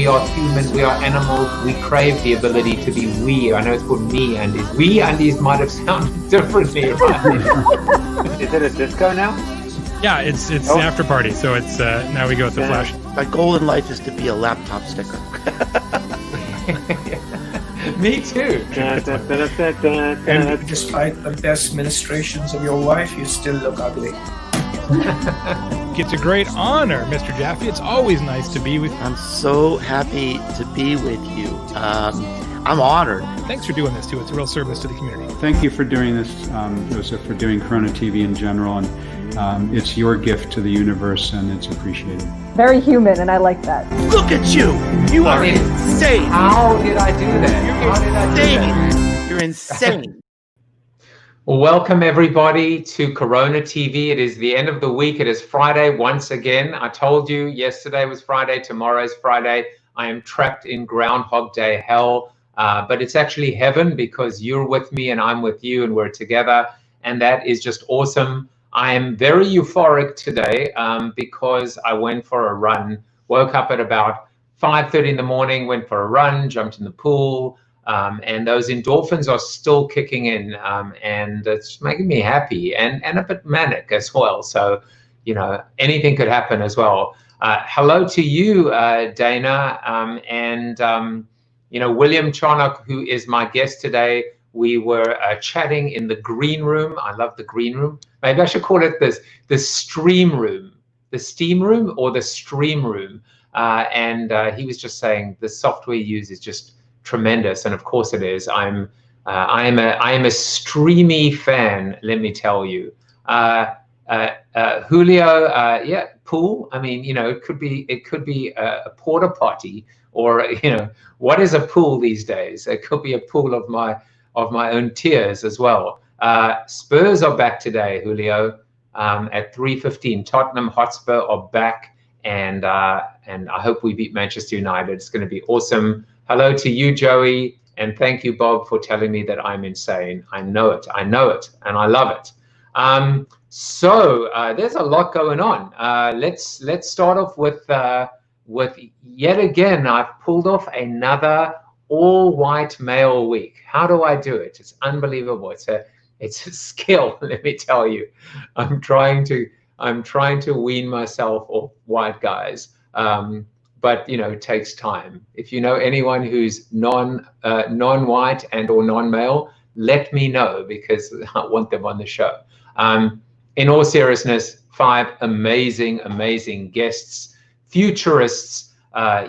are humans, we are animals, we crave the ability to be we. I know it's called me undies. We undies might have sounded differently, right? Is it a disco now? Yeah, it's the after party, so it's now we go with the flash. My goal in life is to be a laptop sticker. Me too. And despite the best ministrations of your wife, you still look ugly. It's a great honor, Mr. Jaffe. It's always nice to be with you. I'm so happy to be with you. I'm honored. Thanks for doing this, too. It's a real service to the community. Thank you for doing this, Joseph, for doing CoronaTV in general. And it's your gift to the universe, and it's appreciated. Very human, and I like that. Look at you! You are insane! How did I do that? You're insane! Well, welcome everybody to CoronaTV. It is the end of the week. It is Friday once again. I told you yesterday was Friday, tomorrow's Friday. I am trapped in Groundhog Day hell, but it's actually heaven because you're with me and I'm with you and we're together, and that is just awesome. I am very euphoric today because I went for a run, woke up at about 5:30 in the morning, went for a run, jumped in the pool, and those endorphins are still kicking in, and it's making me happy and a bit manic as well. So, you know, anything could happen as well. Hello to you, Dana, and, you know, William Charnock, who is my guest today. We were chatting in the green room. I love the green room. Maybe I should call it the stream room, the steam room or the stream room. And he was just saying the software you use is just tremendous, and of course it is. I am a streamy fan, let me tell you. Julio, yeah, pool. I mean, you know, it could be a porta potty, or you know, what is a pool these days? It could be a pool of my own tears as well. Spurs are back today, Julio, at 3:15. Tottenham Hotspur are back, and I hope we beat Manchester United. It's going to be awesome. Hello to you, Joey, and thank you, Bob, for telling me that I'm insane. I know it, and I love it. So there's a lot going on. Let's start off with yet again. I've pulled off another all-white male week. How do I do it? It's unbelievable. It's a skill, let me tell you. I'm trying to wean myself off white guys. But you know, it takes time. If you know anyone who's non-white and or non-male, let me know because I want them on the show. In all seriousness, 5 amazing guests, futurists.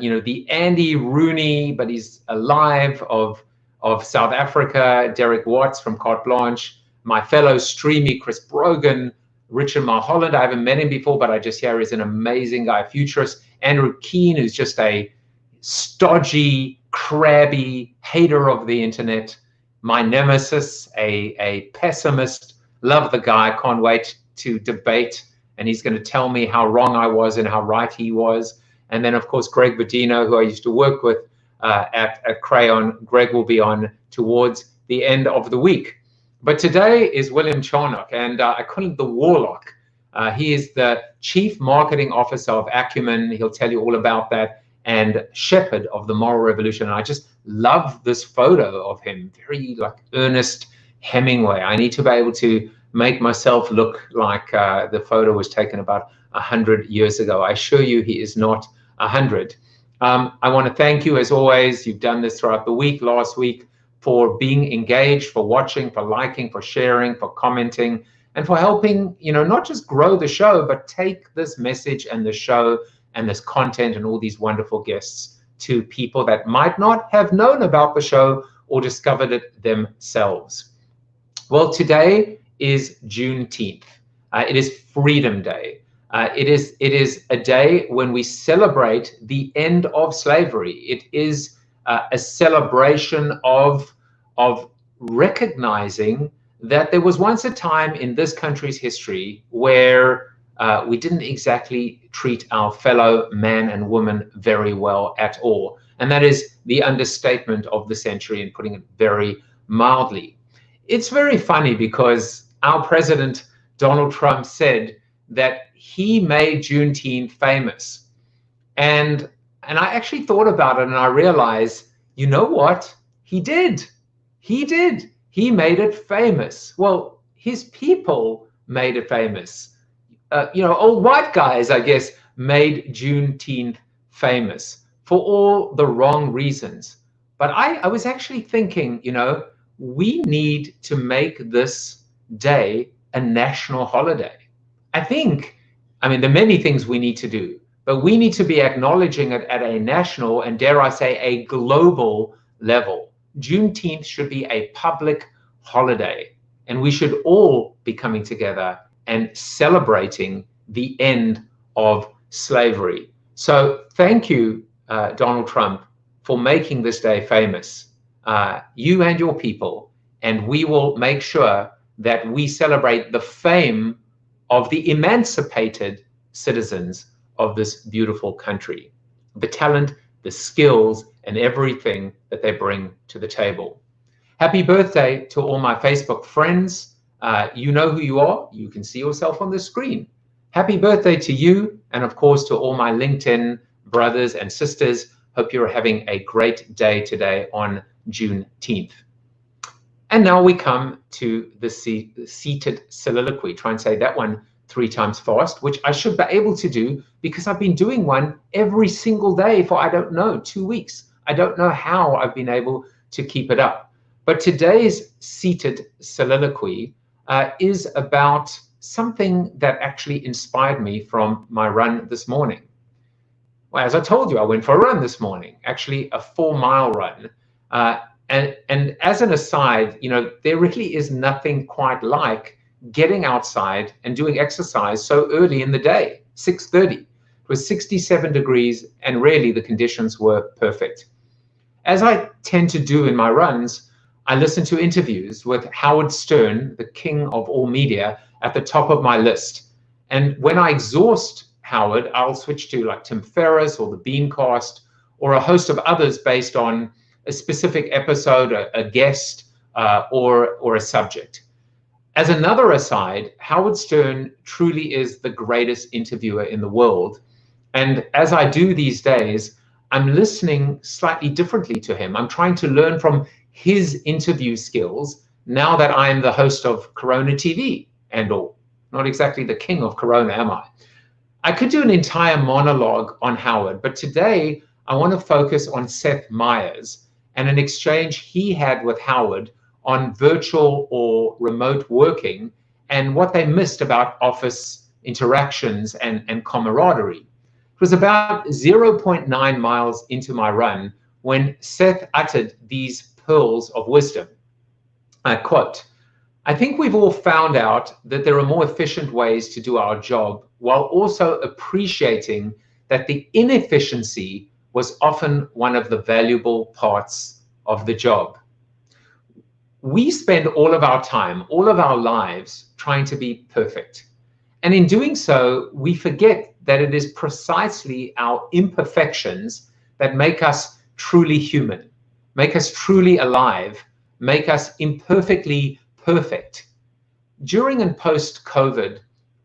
You know, the Andy Rooney, but he's alive, of South Africa, Derek Watts from Carte Blanche, my fellow streamy Chris Brogan, Richard Mulholland. I haven't met him before, but I just hear he's an amazing guy, futurist. Andrew Keane, who's just a stodgy, crabby hater of the internet. My nemesis, a pessimist. Love the guy, can't wait to debate. And he's going to tell me how wrong I was and how right he was. And then, of course, Greg Bedino, who I used to work with at Crayon. Greg will be on towards the end of the week. But today is William Charnock, and I call him the Warlock. He is the Chief Marketing Officer of Acumen. He'll tell you all about that, and Shepherd of the Moral Revolution. And I just love this photo of him, very like Ernest Hemingway. I need to be able to make myself look like the photo was taken about 100 years ago. I assure you he is not 100. I want to thank you as always. You've done this throughout the week, last week, for being engaged, for watching, for liking, for sharing, for commenting, and for helping, you know, not just grow the show, but take this message and the show and this content and all these wonderful guests to people that might not have known about the show or discovered it themselves. Well, today is Juneteenth. It is Freedom Day. It is a day when we celebrate the end of slavery. It is a celebration of recognizing that there was once a time in this country's history where we didn't exactly treat our fellow man and woman very well at all. And that is the understatement of the century, and putting it very mildly. It's very funny because our president, Donald Trump, said that he made Juneteenth famous. And And I actually thought about it, and I realized, you know what? He did. He did. He made it famous. Well, his people made it famous. Old white guys, I guess, made Juneteenth famous for all the wrong reasons. But I was actually thinking, we need to make this day a national holiday. I mean, there are many things we need to do, but we need to be acknowledging it at a national and, dare I say, a global level. Juneteenth should be a public holiday, and we should all be coming together and celebrating the end of slavery. So thank you, Donald Trump, for making this day famous, you and your people, and we will make sure that we celebrate the fame of the emancipated citizens of this beautiful country, the talent, the skills, and everything that they bring to the table. Happy birthday to all my Facebook friends. You know who you are. You can see yourself on the screen. Happy birthday to you, and of course to all my LinkedIn brothers and sisters. Hope you're having a great day today on Juneteenth. And now we come to the seated soliloquy. Try and say that one 3 times fast, which I should be able to do because I've been doing one every single day for, I don't know, 2 weeks. I don't know how I've been able to keep it up. But today's seated soliloquy is about something that actually inspired me from my run this morning. Well, as I told you, I went for a run this morning, actually a 4-mile run. And as an aside, there really is nothing quite like getting outside and doing exercise so early in the day, 6:30. It was 67 degrees, and really the conditions were perfect. As I tend to do in my runs, I listen to interviews with Howard Stern, the king of all media, at the top of my list. And when I exhaust Howard, I'll switch to like Tim Ferriss or the Beancast or a host of others based on a specific episode, a guest, or a subject. As another aside, Howard Stern truly is the greatest interviewer in the world. And as I do these days, I'm listening slightly differently to him. I'm trying to learn from his interview skills now that I'm the host of CoronaTV and all. Not exactly the king of Corona, am I? I could do an entire monologue on Howard, but today I want to focus on Seth Meyers and an exchange he had with Howard on virtual or remote working and what they missed about office interactions and camaraderie. It was about 0.9 miles into my run when Seth uttered these pearls of wisdom. I quote, "I think we've all found out that there are more efficient ways to do our job while also appreciating that the inefficiency was often one of the valuable parts of the job. We spend all of our time, all of our lives trying to be perfect. And in doing so, we forget that it is precisely our imperfections that make us truly human, make us truly alive, make us imperfectly perfect. During and post-COVID,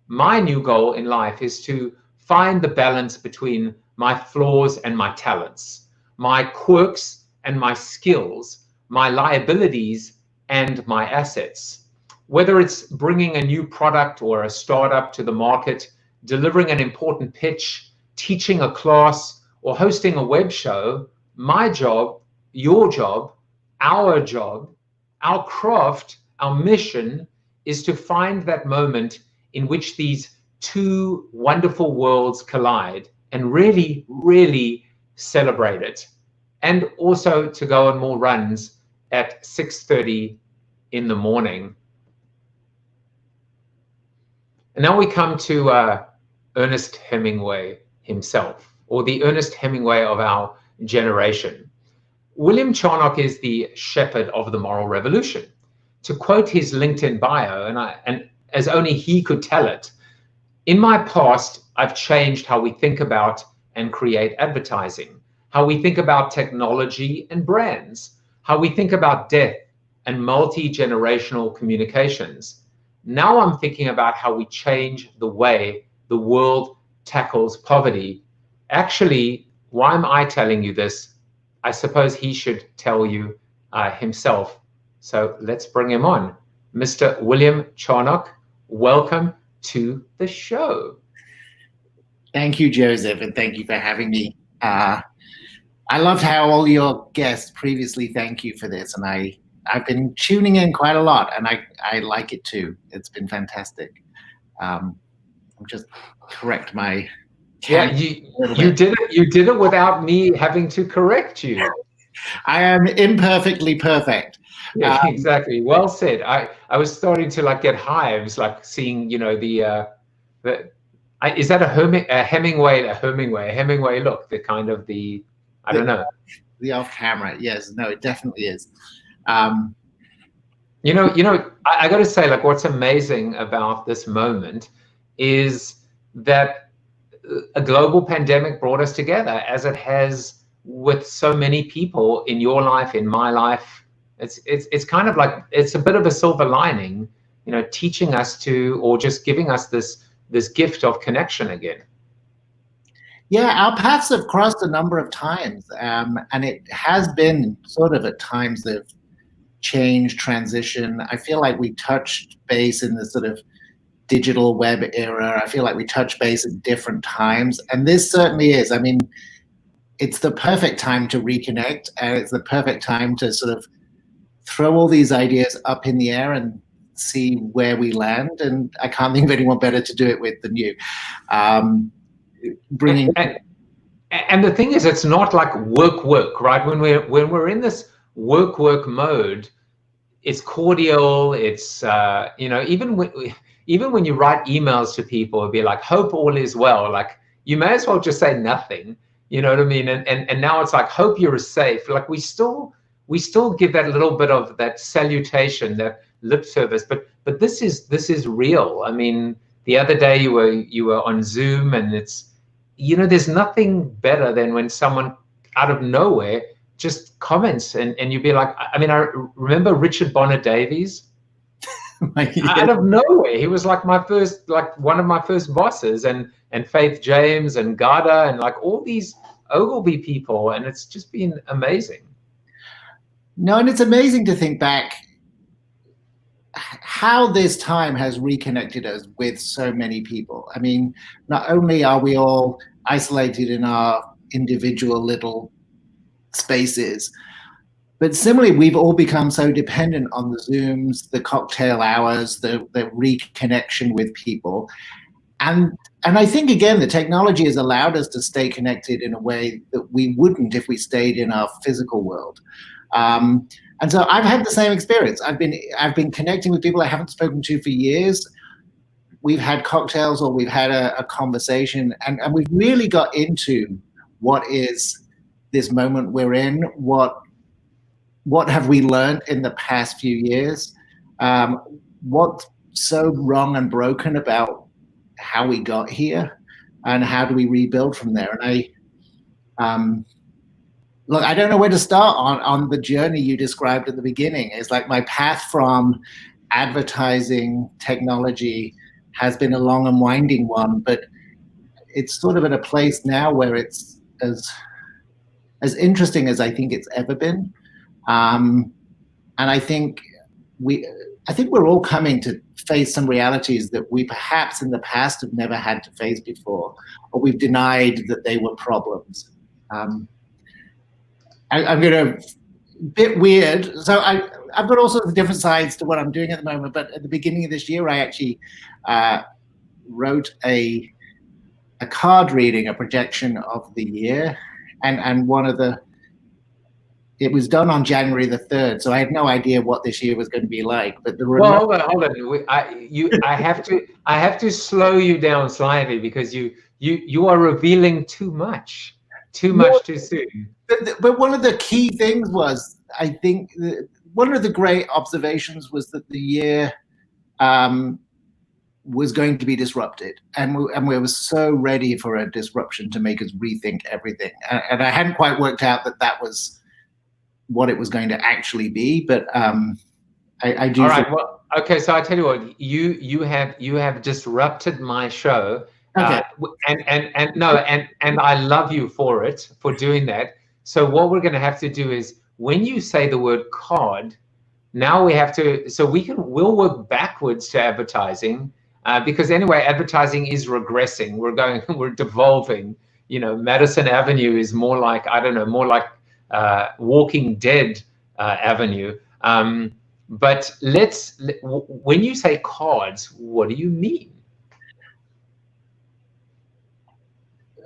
my new goal in life is to find the balance between my flaws and my talents, my quirks and my skills, my liabilities and my assets. Whether it's bringing a new product or a startup to the market, delivering an important pitch, teaching a class, or hosting a web show, my job, your job, our craft, our mission is to find that moment in which these two wonderful worlds collide and really, really celebrate it. And also to go on more runs at 6:30 in the morning." And now we come to Ernest Hemingway himself, or the Ernest Hemingway of our generation. William Charnock is the shepherd of the moral revolution. To quote his LinkedIn bio, and as only he could tell it, "In my past, I've changed how we think about and create advertising, how we think about technology and brands, how we think about death and multi-generational communications. Now I'm thinking about how we change the way the world tackles poverty. Actually, why am I telling you this? I suppose he should tell you himself. So let's bring him on. Mr. William Charnock, welcome to the show. Thank you, Joseph, and thank you for having me. I loved how all your guests previously thank you for this, and I've been tuning in quite a lot, and I like it too. It's been fantastic. I'm just correct my... Yeah, you did it without me having to correct you. I am imperfectly perfect. Yeah, exactly. Well said. I was starting to like get hives, like seeing, you know, is that a Hemingway look, the kind of the, I don't know. The off camera. Yes, no, it definitely is. You know, I got to say, like, what's amazing about this moment is that a global pandemic brought us together, as it has with so many people in your life, in my life. It's kind of like, it's a bit of a silver lining, you know, teaching us to, or just giving us this gift of connection again. Yeah, our paths have crossed a number of times, and it has been sort of at times of change, transition. I feel like we touched base in the sort of digital web era. I feel like we touched base at different times, and this certainly is. I mean, it's the perfect time to reconnect, and it's the perfect time to sort of throw all these ideas up in the air and see where we land. And I can't think of anyone better to do it with than you. Bringing and the thing is, it's not like work, right? When we're in this work mode, it's cordial. It's you know, even when you write emails to people, it'd be like, hope all is well. Like, you may as well just say nothing. You know what I mean? And now it's like, hope you're safe. Like, we still give that little bit of that salutation, that lip service, but this is real. I mean, the other day you were on Zoom, and it's, you know, there's nothing better than when someone out of nowhere just comments, and you'd be like, I mean, I remember Richard Bonner Davies. Out of nowhere, he was like one of my first bosses, and Faith James and Garda and like all these Ogilvy people, and it's just been amazing. No, and it's amazing to think back how this time has reconnected us with so many people. I mean, not only are we all isolated in our individual little spaces, but similarly, we've all become so dependent on the Zooms, the cocktail hours, the reconnection with people. And I think, again, the technology has allowed us to stay connected in a way that we wouldn't if we stayed in our physical world. And so I've had the same experience. I've been connecting with people I haven't spoken to for years. We've had cocktails, or we've had a conversation, and we've really got into what is this moment we're in, what have we learned in the past few years, what's so wrong and broken about how we got here, and how do we rebuild from there. And look, I don't know where to start on the journey you described at the beginning. It's like my path from advertising technology has been a long and winding one, but it's sort of at a place now where it's as interesting as I think it's ever been. And I think we're all coming to face some realities that we perhaps in the past have never had to face before, or we've denied that they were problems. I'm going to, bit weird. So I've got all sorts of different sides to what I'm doing at the moment, but at the beginning of this year, I actually wrote a card reading, a projection of the year. And it was done on January the 3rd. So I had no idea what this year was going to be like, but well, hold on. I have to slow you down slightly, because you are revealing too much too soon. But one of the key things was, I think, one of the great observations was that the year was going to be disrupted, and we were so ready for a disruption to make us rethink everything. And I hadn't quite worked out that was what it was going to actually be, but I do. All right. Well, okay. So I tell you what, you have disrupted my show, Okay. And I love you for doing that. So what we're going to have to do is, when you say the word card, now we have to, so we'll work backwards to advertising, because anyway, advertising is regressing. We're devolving. Madison Avenue is more like, I don't know, more like Walking Dead Avenue. But when you say cards, what do you mean?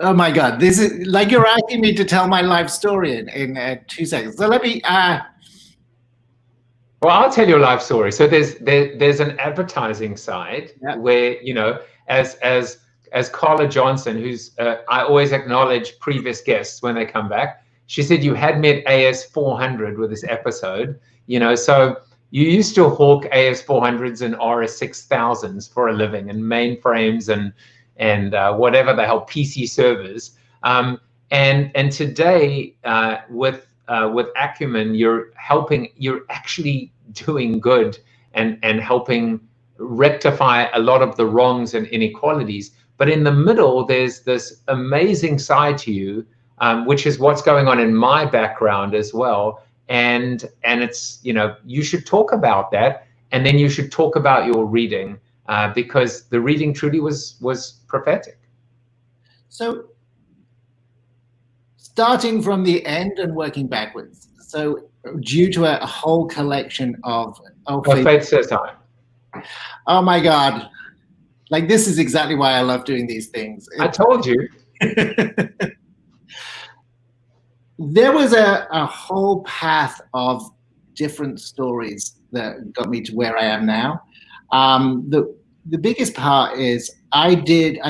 Oh my God, this is like you're asking me to tell my life story in 2 seconds. So let me. Well, I'll tell your life story. So there's an advertising side, where, as Carla Johnson, who's I always acknowledge previous guests when they come back. She said you had me at AS 400 with this episode. So you used to hawk AS 400s and RS 6000s for a living, and mainframes and whatever the hell, PC servers. And today with Acumen, you're actually doing good and helping rectify a lot of the wrongs and inequalities. But in the middle, there's this amazing side to you, which is what's going on in my background as well. And it's, you should talk about that, and then you should talk about your reading, because the reading truly was prophetic. So starting from the end and working backwards. So due to a whole collection of Fate says time. Oh my God. Like, this is exactly why I love doing these things. I told you. There was a whole path of different stories that got me to where I am now. The biggest part is I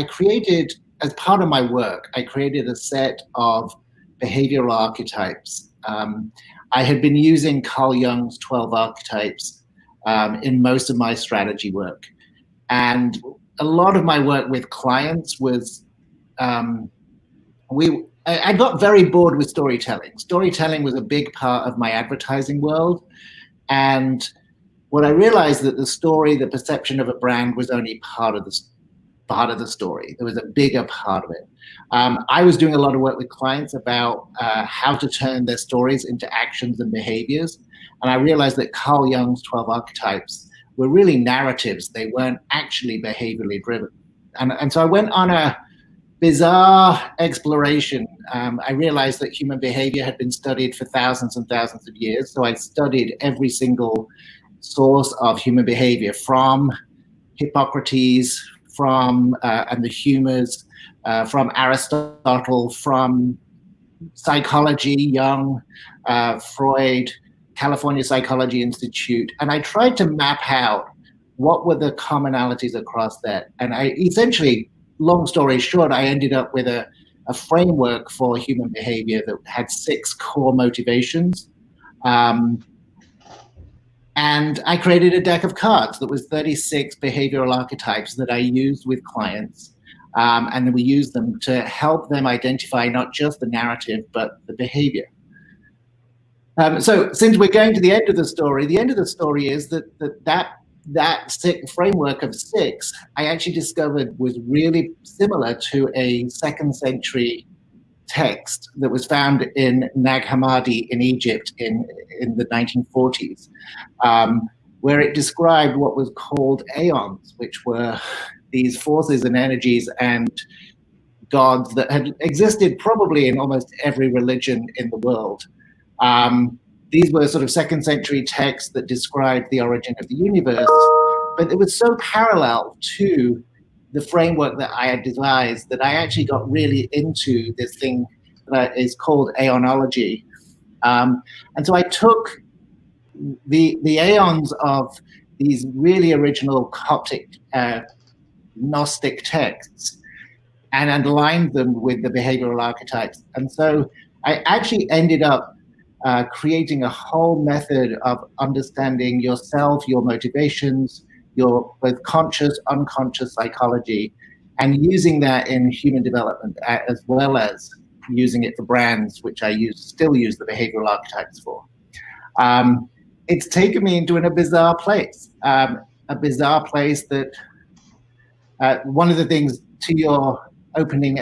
created, as part of my work, I created a set of behavioral archetypes. I had been using Carl Jung's 12 archetypes in most of my strategy work. And a lot of my work with clients was, I got very bored with storytelling. Storytelling was a big part of my advertising world. And what I realized, that the story, the perception of a brand, was only part of the story. There was a bigger part of it. I was doing a lot of work with clients about how to turn their stories into actions and behaviors. And I realized that Carl Jung's 12 archetypes were really narratives. They weren't actually behaviorally driven. And so I went on a bizarre exploration. I realized that human behavior had been studied for thousands and thousands of years. So I studied every single source of human behavior, from Hippocrates, from and the humors, from Aristotle, from psychology, Jung, Freud, California Psychology Institute. And I tried to map out what were the commonalities across that. And I essentially, long story short, I ended up with a framework for human behavior that had 6 core motivations. And I created a deck of cards that was 36 behavioral archetypes that I used with clients. And then we used them to help them identify not just the narrative, but the behavior. So since we're going to the end of the story is that framework of 6, I actually discovered was really similar to a 2nd century text that was found in Nag Hammadi in Egypt in the 1940s, where it described what was called aeons, which were these forces and energies and gods that had existed probably in almost every religion in the world. These were sort of 2nd century texts that described the origin of the universe, but it was so parallel to the framework that I had devised that I actually got really into this thing that is called Aeonology. And so I took the aeons of these really original Coptic Gnostic texts and aligned them with the behavioral archetypes. And so I actually ended up creating a whole method of understanding yourself, your motivations, your both conscious, unconscious psychology, and using that in human development, as well as using it for brands, which I still use the behavioral archetypes for. It's taken me into a bizarre place that one of the things to your opening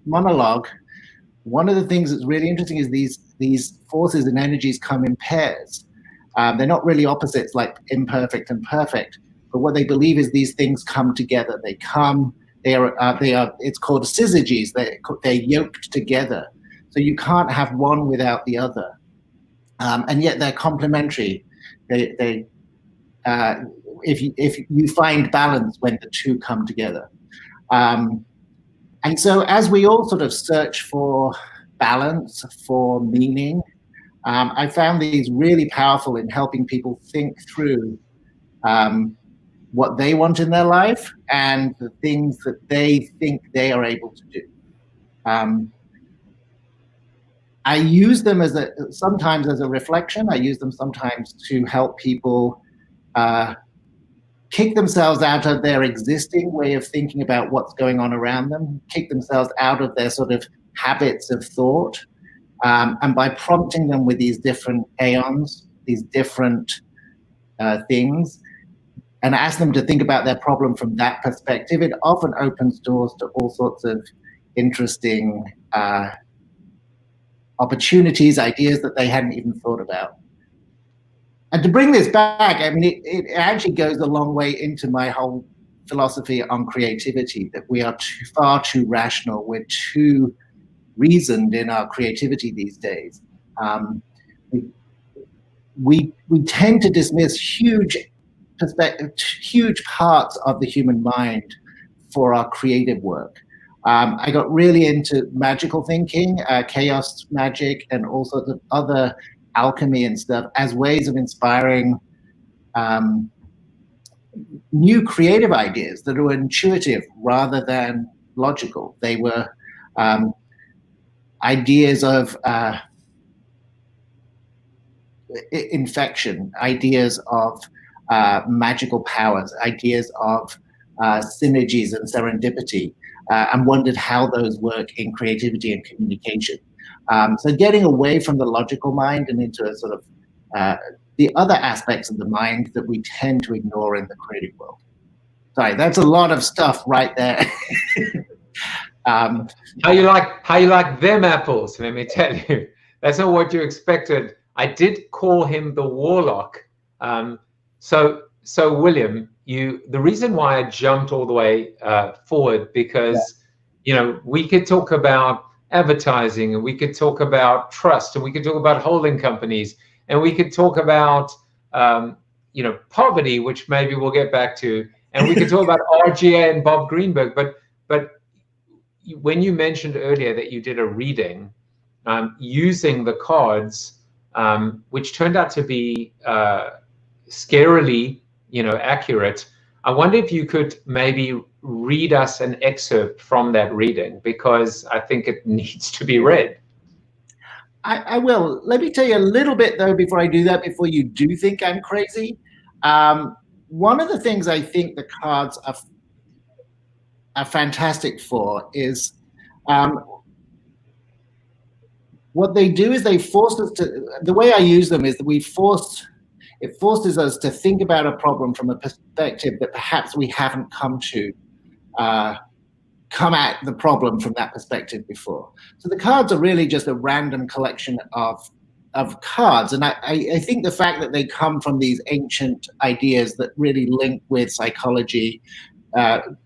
monologue, one of the things that's really interesting is these forces and energies come in pairs. They're not really opposites like imperfect and perfect, but what they believe is these things come together. They are. It's called syzygies. They're yoked together. So you can't have one without the other, and yet they're complementary. If you find balance when the two come together, and so as we all sort of search for balance, for meaning, I found these really powerful in helping people think through what they want in their life and the things that they think they are able to do. I use them sometimes as a reflection. I use them sometimes to help people kick themselves out of their existing way of thinking about what's going on around them, kick themselves out of their sort of habits of thought. And by prompting them with these different aeons, these different things, and ask them to think about their problem from that perspective, it often opens doors to all sorts of interesting opportunities, ideas that they hadn't even thought about. And to bring this back, I mean, it actually goes a long way into my whole philosophy on creativity, that we are far too rational, we're too reasoned in our creativity these days. We tend to dismiss huge parts of the human mind for our creative work. I got really into magical thinking, chaos magic, and all sorts of other alchemy and stuff as ways of inspiring new creative ideas that were intuitive rather than logical. They were ideas of infection, ideas of magical powers, ideas of synergies and serendipity, and wondered how those work in creativity and communication. So getting away from the logical mind and into a sort of the other aspects of the mind that we tend to ignore in the creative world. Sorry, that's a lot of stuff right there. How you like them apples? Let me tell you, that's not what you expected. I did call him the Warlock. So William, the reason why I jumped all the way forward, because we could talk about advertising, and we could talk about trust, and we could talk about holding companies, and we could talk about poverty, which maybe we'll get back to, and we could talk about RGA and Bob Greenberg. But when you mentioned earlier that you did a reading using the cards, which turned out to be scarily accurate, I wonder if you could maybe read us an excerpt from that reading, because I think it needs to be read. I will. Let me tell you a little bit, though, before I do that, before you do think I'm crazy. One of the things I think the cards are fantastic for is what they do is they force us to, the way I use them is that it forces us to think about a problem from a perspective that perhaps we haven't come at the problem from that perspective before. So the cards are really just a random collection of cards. And I think the fact that they come from these ancient ideas that really link with psychology,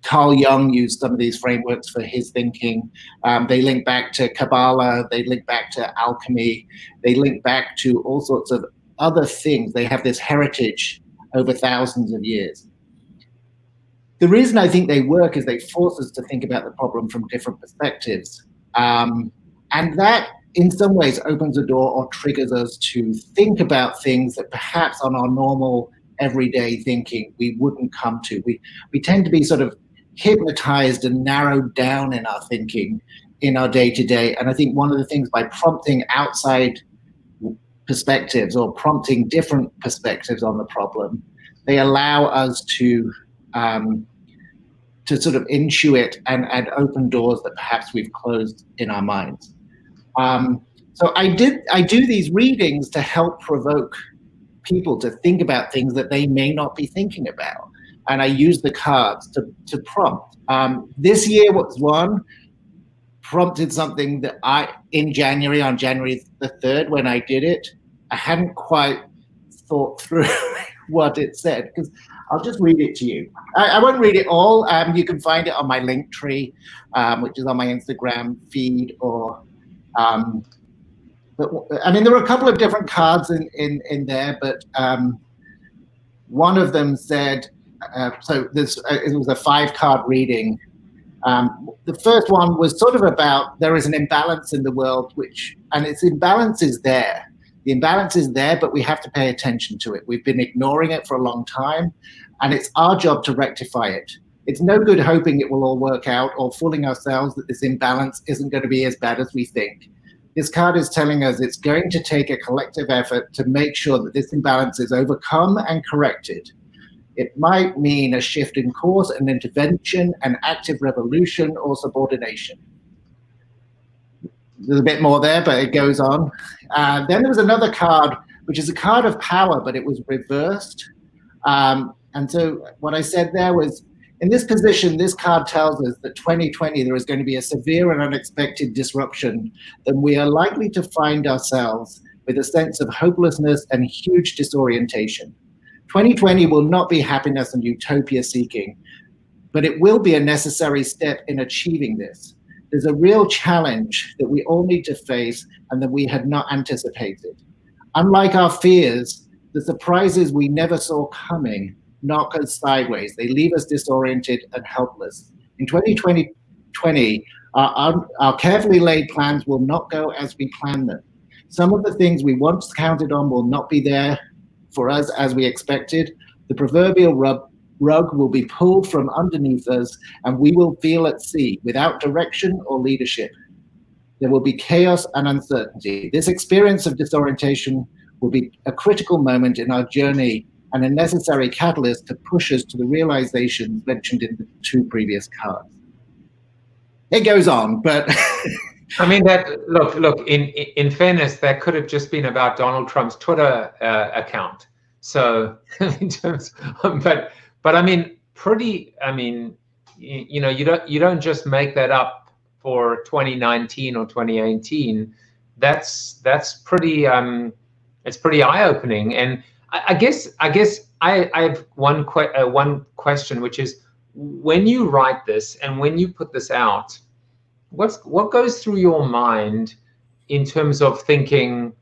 Carl Jung used some of these frameworks for his thinking. They link back to Kabbalah, they link back to alchemy, they link back to all sorts of other things. They have this heritage over thousands of years. The reason I think they work is they force us to think about the problem from different perspectives. And that, in some ways, opens a door or triggers us to think about things that perhaps on our normal everyday thinking we wouldn't come to. We tend to be sort of hypnotized and narrowed down in our thinking in our day-to-day. And I think one of the things, by prompting outside perspectives or prompting different perspectives on the problem, they allow us to sort of intuit and open doors that perhaps we've closed in our minds. So I do these readings to help provoke people to think about things that they may not be thinking about. and I use the cards to prompt. This year was one, prompted something that on January the 3rd, when I did it, I hadn't quite thought through what it said, because I'll just read it to you. I won't read it all. You can find it on my link tree, which is on my Instagram feed, or but I mean, there were a couple of different cards in there, but one of them said, so this it was a 5-card reading. The first one was sort of about there is an imbalance in the world, and its imbalance is there. The imbalance is there, but we have to pay attention to it. We've been ignoring it for a long time, and it's our job to rectify it. It's no good hoping it will all work out or fooling ourselves that this imbalance isn't going to be as bad as we think. This card is telling us it's going to take a collective effort to make sure that this imbalance is overcome and corrected. It might mean a shift in course, an intervention, an active revolution, or subordination. There's a bit more there, but it goes on. Then there was another card, which is a card of power, but it was reversed. And so what I said there was, in this position, this card tells us that 2020, there is going to be a severe and unexpected disruption, then we are likely to find ourselves with a sense of hopelessness and huge disorientation. 2020 will not be happiness and utopia seeking, but it will be a necessary step in achieving this. There's a real challenge that we all need to face and that we had not anticipated. Unlike our fears, the surprises we never saw coming knock us sideways. They leave us disoriented and helpless. In 2020, our carefully laid plans will not go as we planned them. Some of the things we once counted on will not be there for us as we expected. The proverbial rug will be pulled from underneath us, and we will feel at sea without direction or leadership. There will be chaos and uncertainty. This experience of disorientation will be a critical moment in our journey and a necessary catalyst to push us to the realizations mentioned in the 2 previous cards. It goes on, but I mean, that look. In fairness, that could have just been about Donald Trump's Twitter account. So, in terms, but I mean, I mean, you know, you don't just make that up for 2019 or 2018. That's pretty it's pretty eye-opening. And I guess I have one question, which is, when you write this and when you put this out, what goes through your mind in terms of thinking,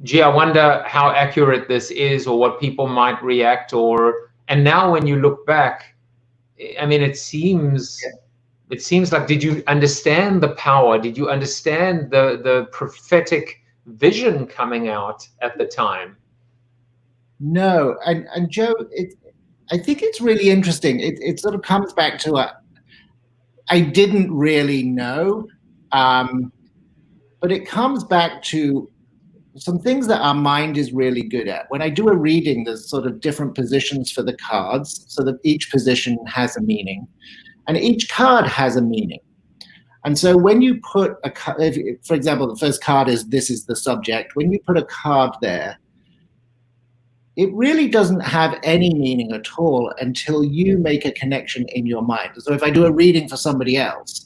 gee, I wonder how accurate this is, or what people might react, and now when you look back, I mean, it seems like, did you understand the power? Did you understand the prophetic vision coming out at the time? No, and Joe, I think it's really interesting. It sort of comes back to I didn't really know, but it comes back to some things that our mind is really good at. When I do a reading, there's sort of different positions for the cards, so that each position has a meaning, and each card has a meaning. And so when you put a card, for example, the first card is, this is the subject. When you put a card there, it really doesn't have any meaning at all until you make a connection in your mind. So if I do a reading for somebody else,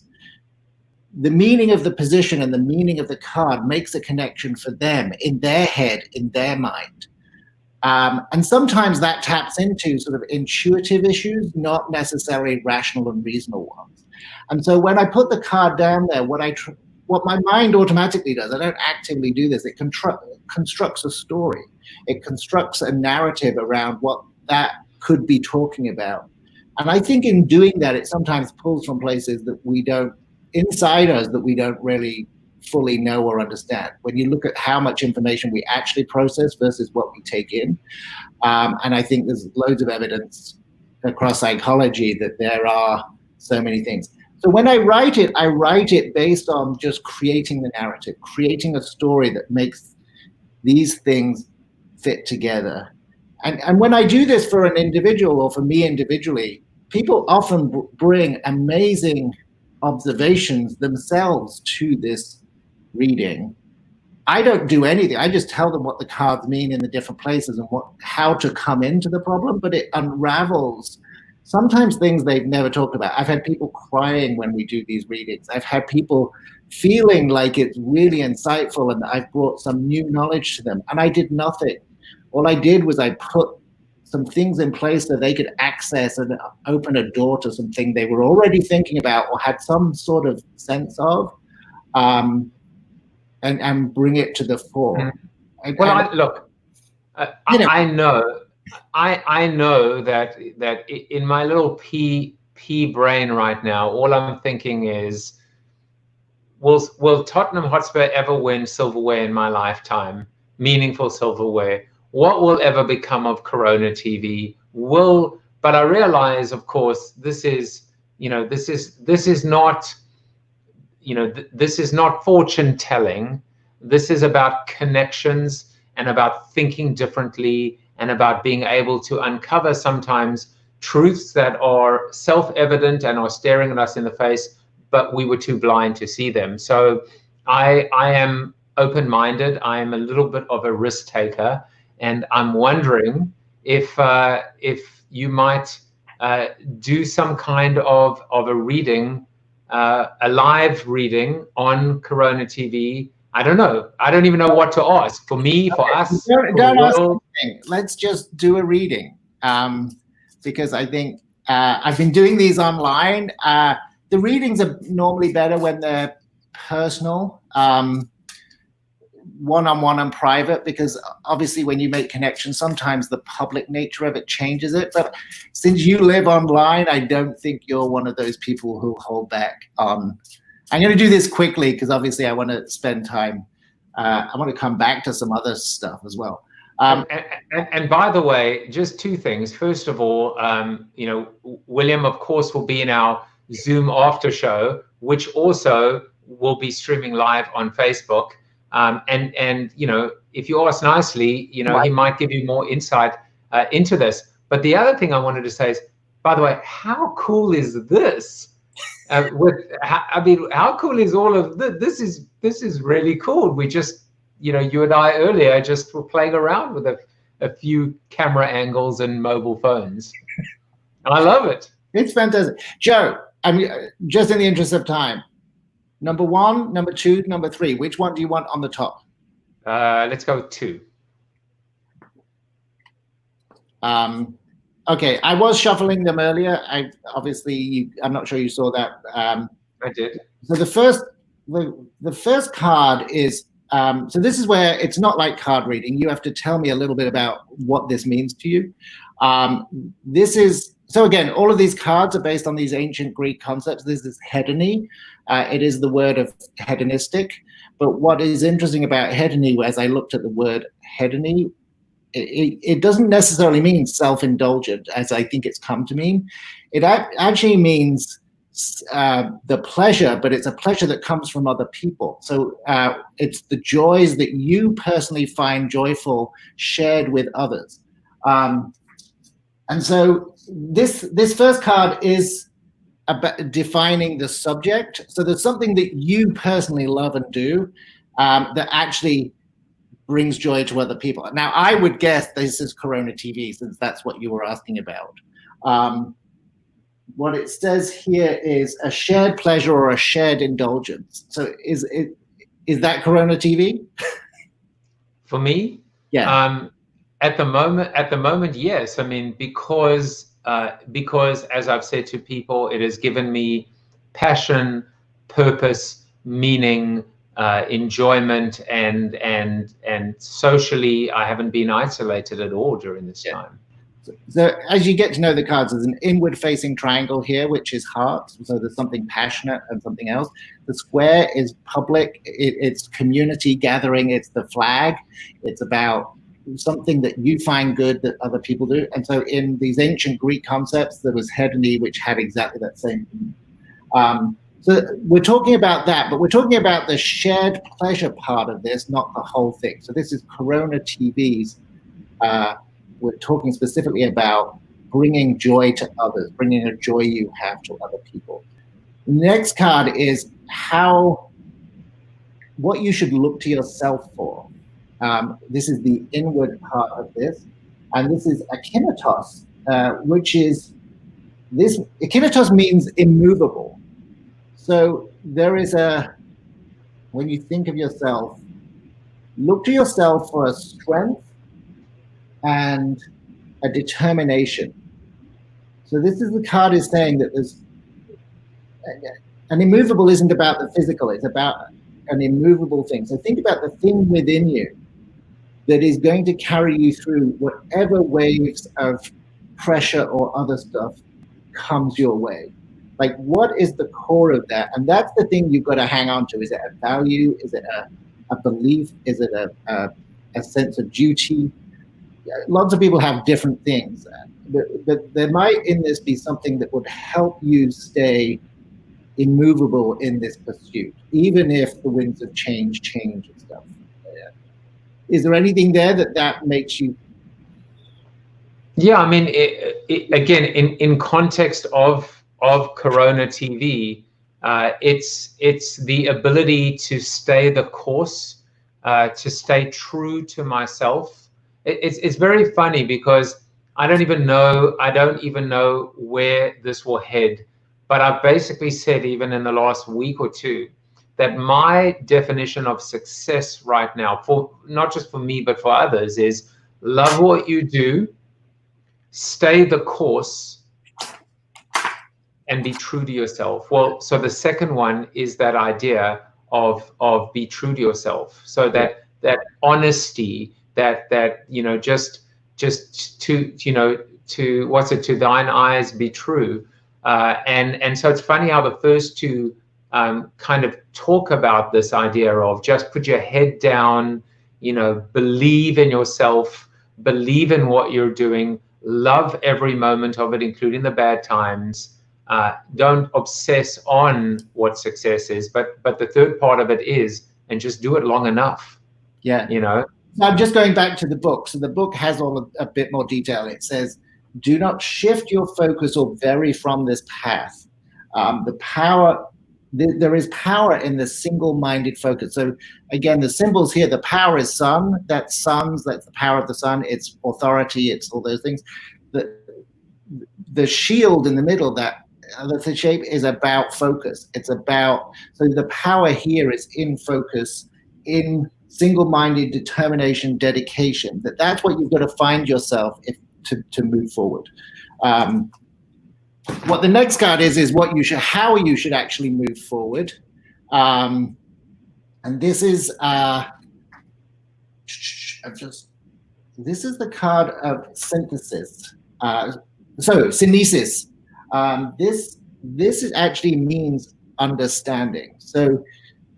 the meaning of the position and the meaning of the card makes a connection for them in their head, in their mind. And sometimes that taps into sort of intuitive issues, not necessarily rational and reasonable ones. And so when I put the card down there, what my mind automatically does, I don't actively do this, it constructs a story. It constructs a narrative around what that could be talking about. And I think in doing that, it sometimes pulls from places that we don't, inside us, that we don't really fully know or understand. When you look at how much information we actually process versus what we take in. And I think there's loads of evidence across psychology that there are so many things. So when I write it based on just creating the narrative, creating a story that makes these things fit together. And when I do this for an individual, or for me individually, people often bring amazing observations themselves to this reading. I don't do anything. I just tell them what the cards mean in the different places and how to come into the problem, but it unravels sometimes things they've never talked about. I've had people crying when we do these readings. I've had people feeling like it's really insightful and I've brought some new knowledge to them. And I did nothing. All I did was I put some things in place so they could access and open a door to something they were already thinking about or had some sort of sense of, and bring it to the fore. Well, look, I know that in my little pea brain right now, all I'm thinking is, will Tottenham Hotspur ever win silverware in my lifetime? Meaningful silverware. What will ever become of Corona TV? But I realize, of course, this is not fortune telling. This is about connections and about thinking differently and about being able to uncover sometimes truths that are self-evident and are staring at us in the face, but we were too blind to see them. So I am open-minded. I am a little bit of a risk taker, and I'm wondering if you might do some kind of a reading, a live reading on Corona TV. I don't know. I don't even know what to ask. For me, for us, don't ask anything. Let's just do a reading, because I think I've been doing these online. The readings are normally better when they're personal, one-on-one and private, because obviously when you make connections, sometimes the public nature of it changes it. But since you live online, I don't think you're one of those people who hold back on. I'm going to do this quickly because obviously I want to spend time. I want to come back to some other stuff as well. And by the way, just two things. First of all, William, of course, will be in our Zoom after show, which also will be streaming live on Facebook. And if you ask nicely, he might give you more insight into this. But the other thing I wanted to say is, by the way, how cool is this? How cool is all of this? This is really cool. We just, you and I earlier just were playing around with a few camera angles and mobile phones. I love it. It's fantastic. Joe, I mean, just in the interest of time, number 1, number 2, number 3, which one do you want on the top? Let's go with 2. Okay, I was shuffling them earlier. I'm not sure you saw that. I did. So the first card is, so this is where it's not like card reading. You have to tell me a little bit about what this means to you. So again, all of these cards are based on these ancient Greek concepts. This is hedony. It is the word of hedonistic. But what is interesting about hedony, as I looked at the word hedony, it doesn't necessarily mean self-indulgent, as I think it's come to mean. It actually means the pleasure, but it's a pleasure that comes from other people. So it's the joys that you personally find joyful shared with others. And so this first card is about defining the subject. So there's something that you personally love and do that actually brings joy to other people. Now, I would guess this is Corona TV, since that's what you were asking about. What it says here is a shared pleasure or a shared indulgence. So is that Corona TV? For me? Yeah. At the moment, yes. I mean, because as I've said to people, it has given me passion, purpose, meaning, enjoyment, and socially, I haven't been isolated at all during this time. So as you get to know the cards, there's an inward-facing triangle here, which is heart. So there's something passionate and something else. The square is public. It's community gathering. It's the flag. It's about something that you find good that other people do. And so in these ancient Greek concepts, there was hedony, which had exactly that same thing. So we're talking about that, but we're talking about the shared pleasure part of this, not the whole thing. So this is Corona TV's. We're talking specifically about bringing joy to others, bringing a joy you have to other people. The next card is what you should look to yourself for. This is the inward part of this. And this is akinetos, which is this Ikinatos means immovable. So there is when you think of yourself, look to yourself for a strength and a determination. So this is the card is saying that there's an immovable isn't about the physical, it's about an immovable thing. So think about the thing within you that is going to carry you through whatever waves of pressure or other stuff comes your way. Like, what is the core of that? And that's the thing you've got to hang on to. Is it a value? Is it a belief? Is it a sense of duty? Lots of people have different things. But there might in this be something that would help you stay immovable in this pursuit, even if the winds of change and stuff. Is there anything there that makes you? Yeah, I mean, again, in context of CoronaTV, it's the ability to stay the course, to stay true to myself. It's very funny because I don't even know where this will head. But I've basically said, even in the last week or two, that my definition of success right now, for not just for me but for others, is love what you do, stay the course, and be true to yourself. Well, so the second one is that idea of be true to yourself. So that honesty, that just to what's it, to thine eyes be true. And so it's funny how the first two kind of talk about this idea of just put your head down, believe in yourself, believe in what you're doing, love every moment of it, including the bad times. Don't obsess on what success is, but the third part of it is, and just do it long enough. Yeah. So I'm just going back to the book. So the book has a bit more detail. It says, do not shift your focus or vary from this path. There is power in the single-minded focus. So again, the symbols here, the power is sun. That's the power of the sun. It's authority. It's all those things. The shield in the middle, the shape is about focus. It's about, so the power here is in focus, in single-minded determination, dedication. That's what you've got to find yourself to move forward. What the next card is how you should actually move forward. And this is this is the card of synthesis. So synesis. This actually means understanding. So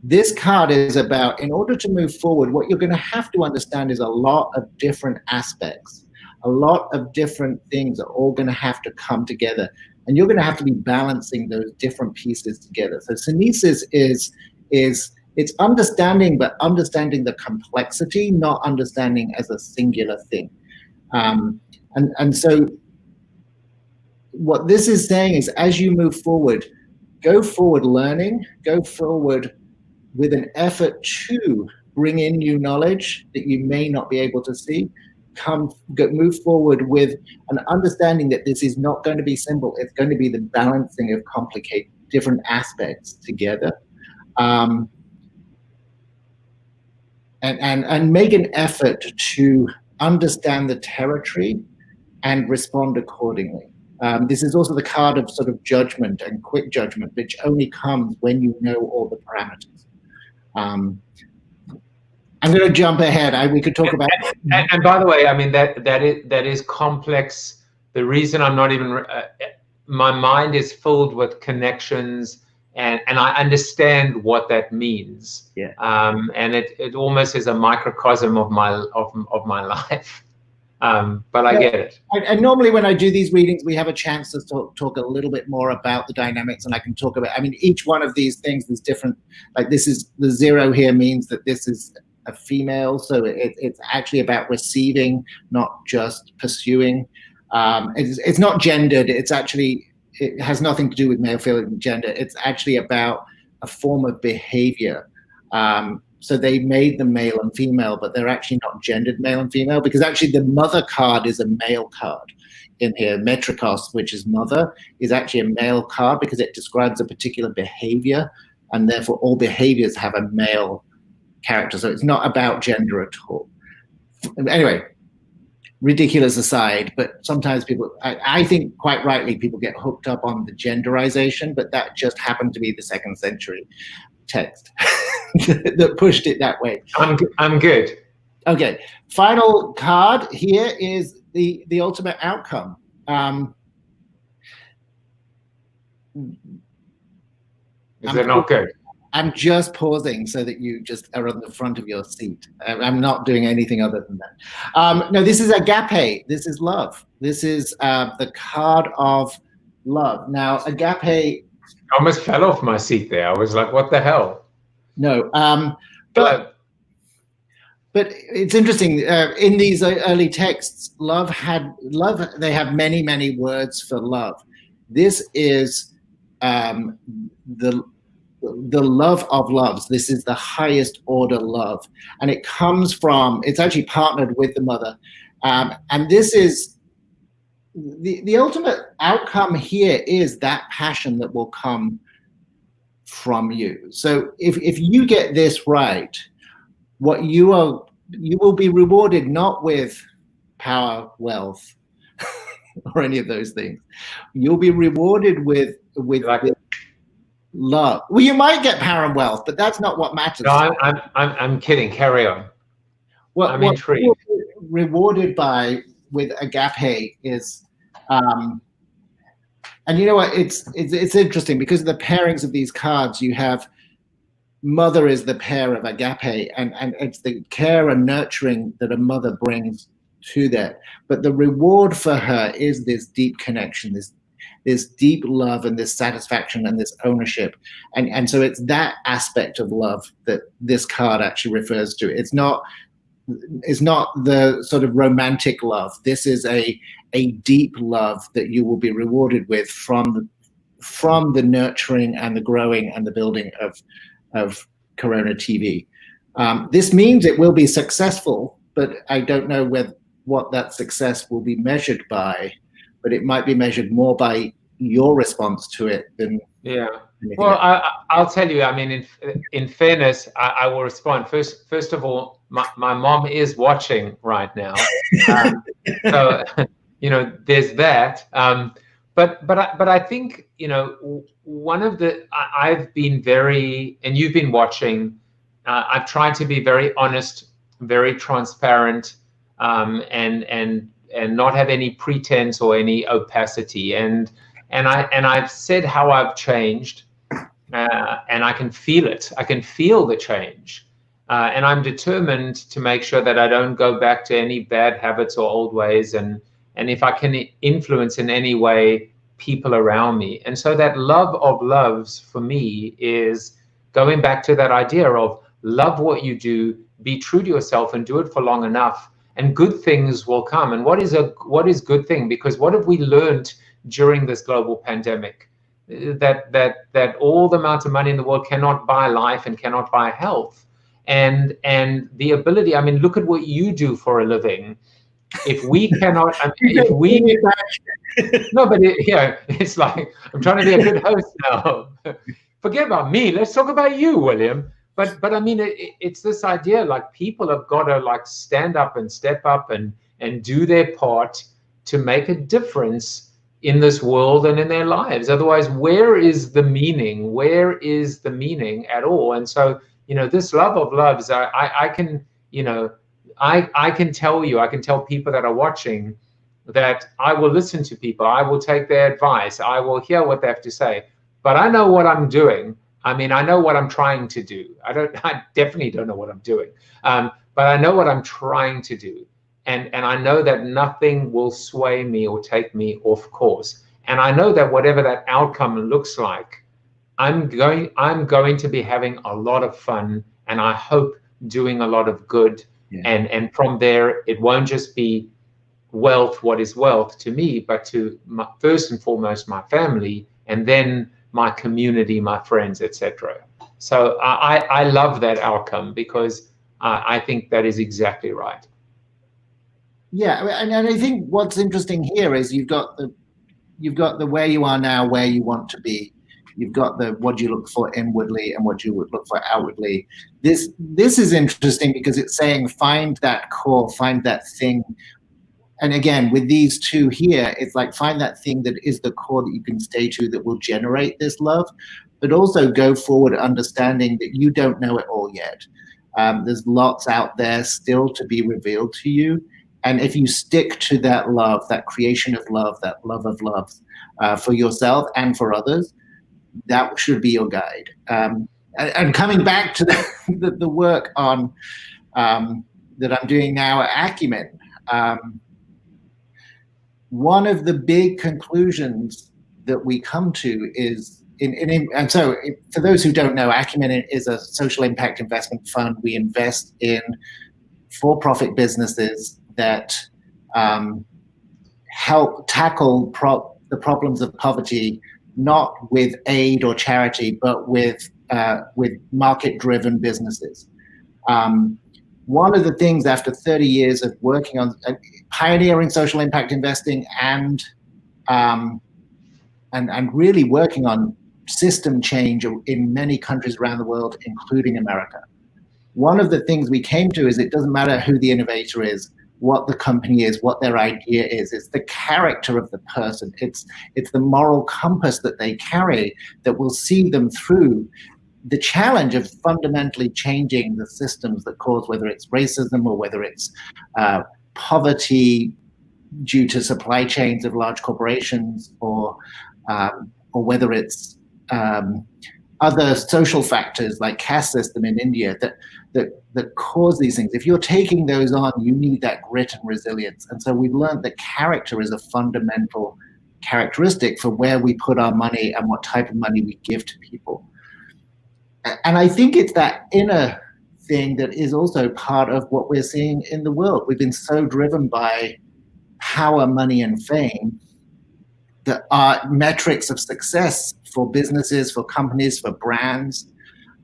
this card is about, in order to move forward, what you're going to have to understand is a lot of different aspects. A lot of different things are all going to have to come together, and you're going to have to be balancing those different pieces together. So synesis is it's understanding, but understanding the complexity, not understanding as a singular thing. And so what this is saying is, as you move forward, go forward learning, go forward with an effort to bring in new knowledge that you may not be able to see. Move forward with an understanding that this is not going to be simple. It's going to be the balancing of complicated different aspects together. And make an effort to understand the territory and respond accordingly. This is also the card of sort of judgment and quick judgment, which only comes when you know all the parameters. I'm going to jump ahead. We could talk about. And by the way, I mean that is complex. The reason I'm not even my mind is filled with connections, and I understand what that means. Yeah. And it almost is a microcosm of my life. But I get it. And normally when I do these readings, we have a chance to talk a little bit more about the dynamics, and I can talk about, I mean, each one of these things is different. Like this is, the 0 here means that this is a female, so it's actually about receiving, not just pursuing. It's not gendered. It's actually, it has nothing to do with male, female, gender. It's actually about a form of behavior. So they made them male and female, but they're actually not gendered male and female, because actually the mother card is a male card in here. Metrikos, which is mother, is actually a male card because it describes a particular behavior, and therefore all behaviors have a male character. So it's not about gender at all. Anyway, ridiculous aside, but sometimes people, I think quite rightly, people get hooked up on the genderization, but that just happened to be the 2nd century text that pushed it that way. I'm good. Okay, final card here is the ultimate outcome. Is it not good? I'm just pausing so that you just are on the front of your seat. I'm not doing anything other than that. No, this is agape. This is love. This is the card of love. Now, agape. I almost fell off my seat there. I was like, what the hell? No, but it's interesting. In these early texts, they have many, many words for love. This is the love of loves. This is the highest order love, and it's actually partnered with the mother, and this is the ultimate outcome here is that passion that will come from you. So if you get this right, you will be rewarded not with power, wealth, or any of those things. You'll be rewarded with love. Well, you might get power and wealth, but that's not what matters. No, I'm kidding. Carry on. I'm intrigued. What you're rewarded with agape is, and you know what? It's interesting because of the pairings of these cards. You have mother is the pair of agape, and it's the care and nurturing that a mother brings to that. But the reward for her is this deep connection, this deep love and this satisfaction and this ownership. And so it's that aspect of love that this card actually refers to. It's not the sort of romantic love. This is a deep love that you will be rewarded with from the nurturing and the growing and the building of CoronaTV. This means it will be successful, but I don't know what that success will be measured by. But it might be measured more by your response to it than anything else. I'll tell you. I mean, in fairness, I will respond. First of all, my mom is watching right now, so there's that. But I think one of the I've been very, and you've been watching. I've tried to be very honest, very transparent, and not have any pretense or any opacity. And I've said how I've changed, and I can feel it. I can feel the change, and I'm determined to make sure that I don't go back to any bad habits or old ways. And if I can influence in any way people around me, and so that love of loves for me is going back to that idea of love what you do, be true to yourself, and do it for long enough. And good things will come. And what is good thing? Because what have we learned during this global pandemic? That all the amount of money in the world cannot buy life and cannot buy health. And the ability, I mean, look at what you do for a living. If we cannot, no, but it's like, I'm trying to be a good host now. Forget about me. Let's talk about you, William. But I mean, it's this idea, like, people have got to like stand up and step up and do their part to make a difference in this world and in their lives. Otherwise, where is the meaning? Where is the meaning at all? And so, this love of loves, I can tell you, I can tell people that are watching that I will listen to people. I will take their advice. I will hear what they have to say. But I know what I'm doing. I mean, I know what I'm trying to do. I definitely don't know what I'm doing, but I know what I'm trying to do. And I know that nothing will sway me or take me off course. And I know that whatever that outcome looks like, I'm going to be having a lot of fun, and I hope doing a lot of good. Yeah. And from there, it won't just be wealth, what is wealth to me, but to first and foremost, my family, and then my community, my friends, etc. So I love that outcome, because I think that is exactly right. Yeah, and I think what's interesting here is you've got the where you are now, where you want to be. You've got the what you look for inwardly and what you would look for outwardly. This is interesting because it's saying find that core, find that thing. And again, with these two here, it's like find that thing that is the core that you can stay to that will generate this love, but also go forward understanding that you don't know it all yet. There's lots out there still to be revealed to you. And if you stick to that love, that creation of love, that love of love for yourself and for others, that should be your guide. And coming back to the work on that I'm doing now at Acumen, one of the big conclusions that we come to is, and so for those who don't know, Acumen is a social impact investment fund. We invest in for-profit businesses that help tackle the problems of poverty, not with aid or charity, but with market-driven businesses. One of the things after 30 years of working on pioneering social impact investing and really working on system change in many countries around the world, including America, one of the things we came to is it doesn't matter who the innovator is, what the company is, what their idea is. It's the character of the person. It's the moral compass that they carry that will see them through the challenge of fundamentally changing the systems that cause, whether it's racism or whether it's poverty due to supply chains of large corporations, or whether it's other social factors like caste system in India that cause these things. If you're taking those on, you need that grit and resilience. And so we've learned that character is a fundamental characteristic for where we put our money and what type of money we give to people. And I think it's that inner thing that is also part of what we're seeing in the world. We've been so driven by power, money, and fame that are metrics of success for businesses, for companies, for brands.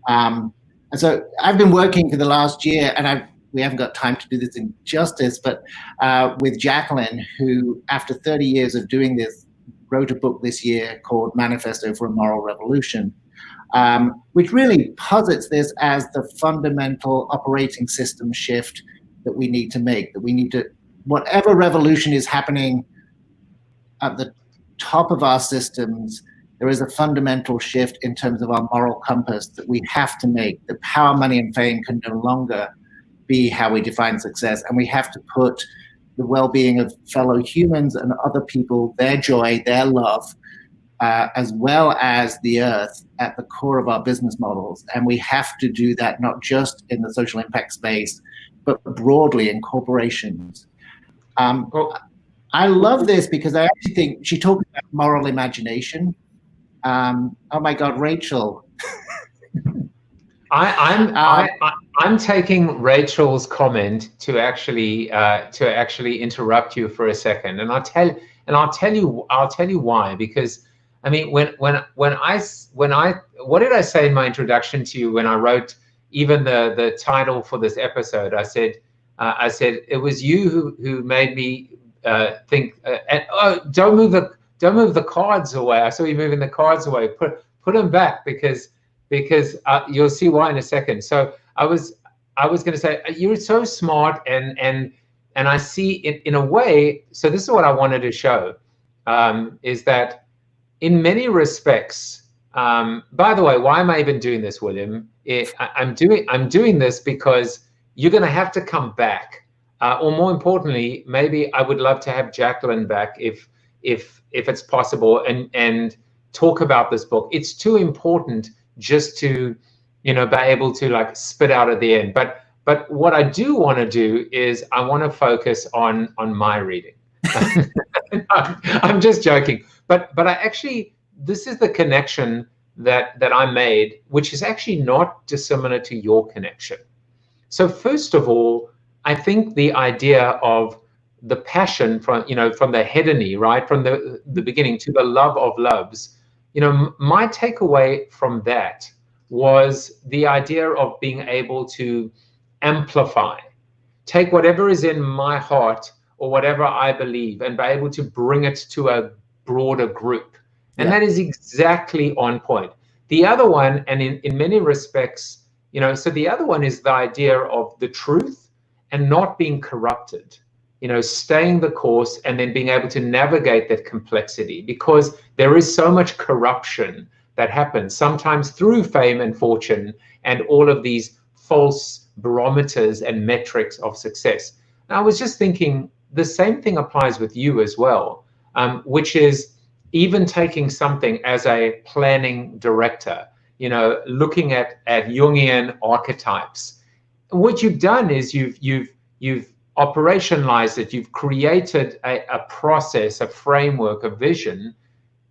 And so I've been working for the last year, and we haven't got time to do this in justice, but with Jacqueline, who after 30 years of doing this, wrote a book this year called Manifesto for a Moral Revolution, which really posits this as the fundamental operating system shift that we need to make, that we need to, whatever revolution is happening at the top of our systems, there is a fundamental shift in terms of our moral compass that we have to make. That power, money, and fame can no longer be how we define success, and we have to put the well-being of fellow humans and other people, their joy, their love, as well as the earth at the core of our business models. And we have to do that not just in the social impact space, but broadly in corporations. I love this because I actually think she talked about moral imagination. Oh my God, Rachel. I'm taking Rachel's comment to actually interrupt you for a second, and I'll tell you why. Because I mean, when I what did I say in my introduction to you when I wrote even the title for this episode? I said it was you who made me think. Don't move the cards away. I saw you moving the cards away. Put them back because you'll see why in a second. So I was going to say you're so smart, and I see it in a way. So this is what I wanted to show, is that in many respects. By the way, why am I even doing this, William? I'm doing this because you're going to have to come back, or more importantly, maybe I would love to have Jacqueline back if it's possible, and talk about this book. It's too important just to, be able to like spit out at the end. But what I do want to do is I want to focus on my reading. I'm just joking. But I actually, this is the connection that I made, which is actually not dissimilar to your connection. So first of all, I think the idea of the passion from the hedony, right, from the beginning to the love of loves, my takeaway from that was the idea of being able to amplify, take whatever is in my heart or whatever I believe and be able to bring it to a broader group. And that is exactly on point. The other one, and in many respects, so the other one is the idea of the truth and not being corrupted, staying the course and then being able to navigate that complexity, because there is so much corruption that happens sometimes through fame and fortune and all of these false barometers and metrics of success. And I was just thinking the same thing applies with you as well, which is even taking something as a planning director, looking at Jungian archetypes. What you've done is you've operationalized it. You've created a process, a framework, a vision,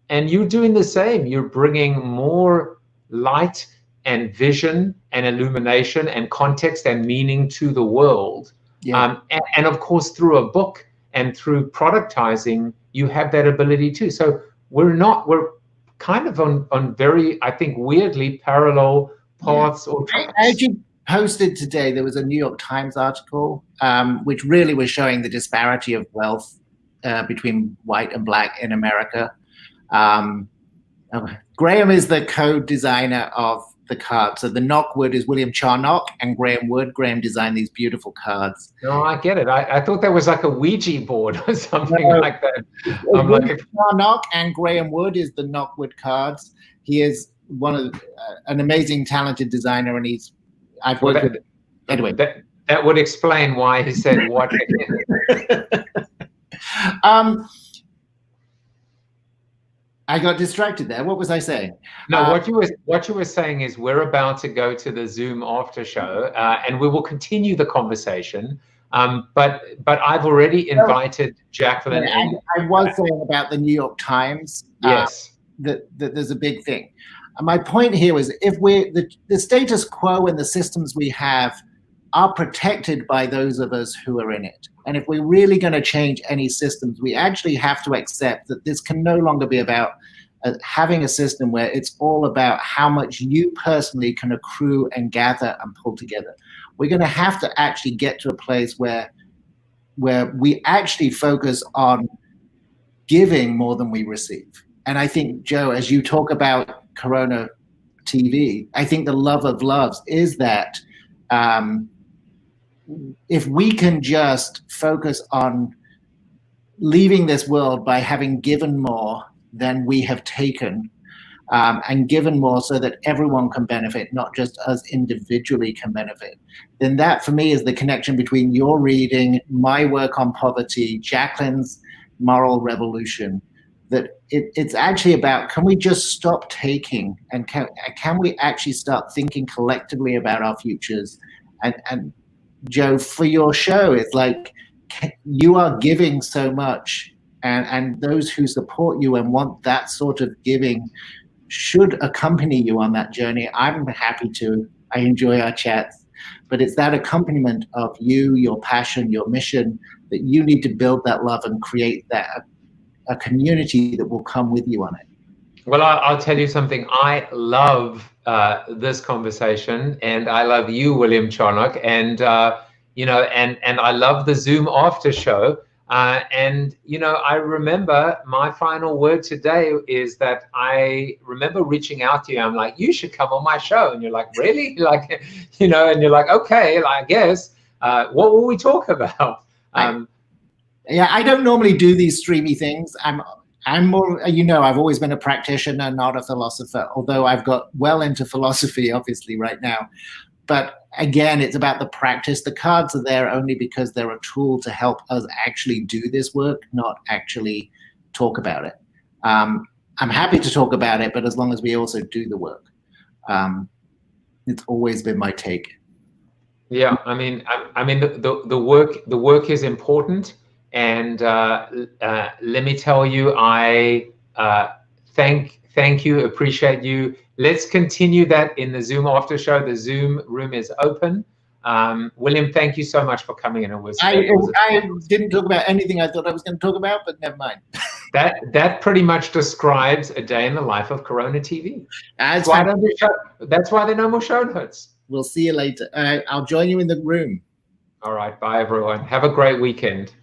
and you're doing the same. You're bringing more light and vision and illumination and context and meaning to the world. And of course, through a book and through productizing, you have that ability too. So we're kind of on very, I think, weirdly parallel paths or tracks. I actually posted today, there was a New York Times article, which really was showing the disparity of wealth between white and black in America. Graham is the co-designer of the cards. So the Knockwood is William Charnock and Graham Wood. Graham designed these beautiful cards. No, I get it. I thought that was like a Ouija board or something like that. Charnock and Graham Wood is the Knockwood cards. He is an amazing, talented designer, and I've worked with. Anyway, that would explain why he said what. I got distracted there. What was I saying? No, what you were saying is we're about to go to the Zoom after show, and we will continue the conversation. But I've already invited Jacqueline. I was saying about the New York Times. Yes. That there's a big thing. My point here is if the status quo and the systems we have are protected by those of us who are in it. And if we're really going to change any systems, we actually have to accept that this can no longer be about having a system where it's all about how much you personally can accrue and gather and pull together. We're going to have to actually get to a place where we actually focus on giving more than we receive. And I think, Joe, as you talk about CoronaTV, I think the love of loves is that if we can just focus on leaving this world by having given more than we have taken, and given more so that everyone can benefit, not just us individually can benefit, then that for me is the connection between your reading, my work on poverty, Jacqueline's moral revolution, that it's actually about, can we just stop taking, and can we actually start thinking collectively about our futures? And Joe, for your show, it's like you are giving so much, and those who support you and want that sort of giving should accompany you on that journey. I'm happy to. I enjoy our chats, but it's that accompaniment of you, your passion, your mission, that you need to build that love and create that a community that will come with you on it. Well, I'll tell you something. I love this conversation, and I love you, William Charnock, and and I love the Zoom after show. And I remember my final word today is that I remember reaching out to you. I'm like, you should come on my show, and you're like, really? And you're like, okay, I guess. What will we talk about? I don't normally do these streamy things. I'm more, I've always been a practitioner, not a philosopher, although I've got well into philosophy, obviously, right now. But again, it's about the practice. The cards are there only because they're a tool to help us actually do this work, not actually talk about it. I'm happy to talk about it, but as long as we also do the work. It's always been my take. Yeah, I mean, the work is important. And let me tell you, I thank you, appreciate you. Let's continue that in the Zoom after show. The Zoom room is open. William, thank you so much for coming in. I didn't talk about anything I thought I was going to talk about, but never mind. That pretty much describes a day in the life of Corona TV. That's why there are no more show notes. We'll see you later. I'll join you in the room. All right. Bye, everyone. Have a great weekend.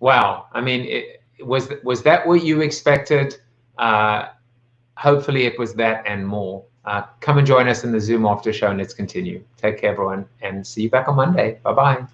Wow. I mean, was that what you expected? Hopefully it was that and more. Come and join us in the Zoom after show and let's continue. Take care, everyone, and see you back on Monday. Bye-bye.